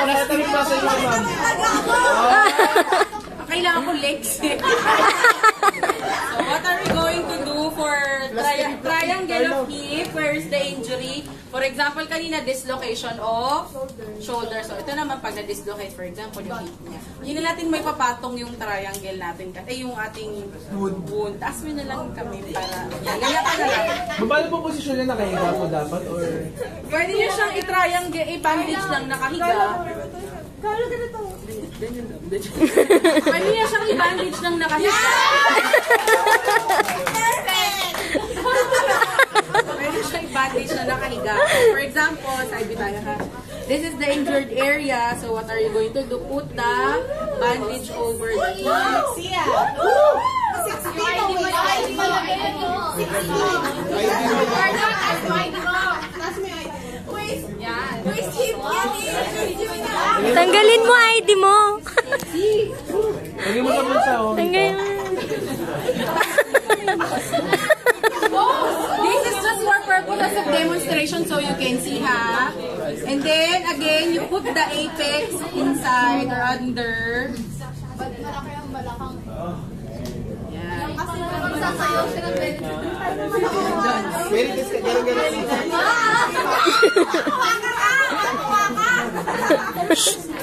Nasa sa iyo, ma'am. Kailangan ko legs. So, what are we going to do for triangle of hip? Where is the injury? For example, kanina, dislocation of shoulder. So, ito naman pag na-dislocate, for example, yung hip niya. Hindi na natin may papatong yung triangle natin. Kasi yung ating wound. Taas mo na lang kami para... Ganyan ka na lang. Paano po posisyon na nakahiga po dapat? Or... Pwede nyo siyang i-triangle, i-bandage lang nakahiga. Kala ganito. Pwede niya siyang i-bandage ng nakahiga. Perfect! Pwede siyang i-bandage na nakahiga. For example, sabi tayo ha, this is the injured area. So what are you going to do? Put the bandage over the hip. Siya! 6 Tanggalin mo ID mo. Lagyan mo sa bulsa, oh. Tanggalin mo. This is just for purpose of demonstration so you can see ha. And then again, you put the apex inside or under. Yan.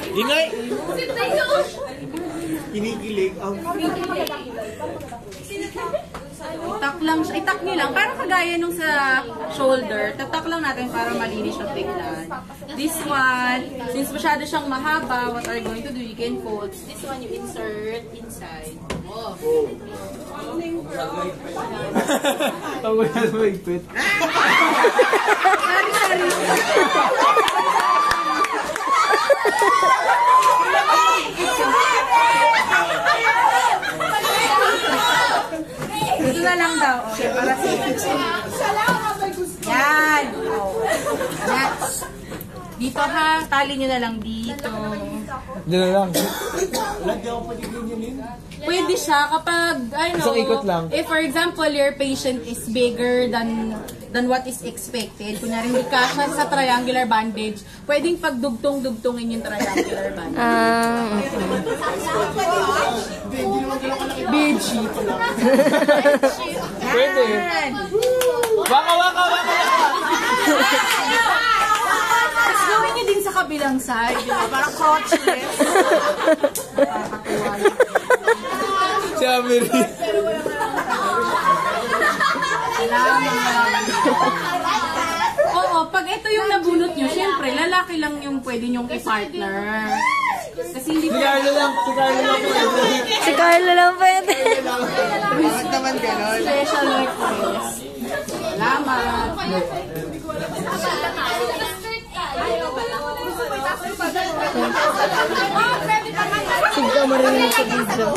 Ingay! Kinikilig ang... Itak lang siya. Itak nyo lang. Parang kagaya nung sa shoulder. Tatak lang natin para malinis yung tignan. This one, since masyado siyang mahaba, what are you going to do? You can fold. This one, you insert inside. Oh. Tawag na sa magpit. Sorry. Ito na lang daw. Okay, para safe. Yan. Yan. Dito ha, tali nyo na lang dito. Diyan na lang. Pwede siya kapag, Isang ikot lang. if for example, your patient is bigger than what is expected, kunyari hindi kasya sa triangular bandage, pwedeng pagdugtong-dugtongin yung triangular bandage. Bedsheet. Pwede. Waka, waka, waka, waka. Tapos gawin nyo din sa kabilang side, di ba? Parang crotchless. Nakakatuwa yun. Si Amiri. Oo, pag ito yung nabunot nyo, syempre, lalaki lang yung pwede nyong i-partner. Kasi hindi Si Carlo lang. Si Carlo lang. Si Carlo lang pwede. Bakit naman ganon? special request. Salamat. Sige ka marinig sa video.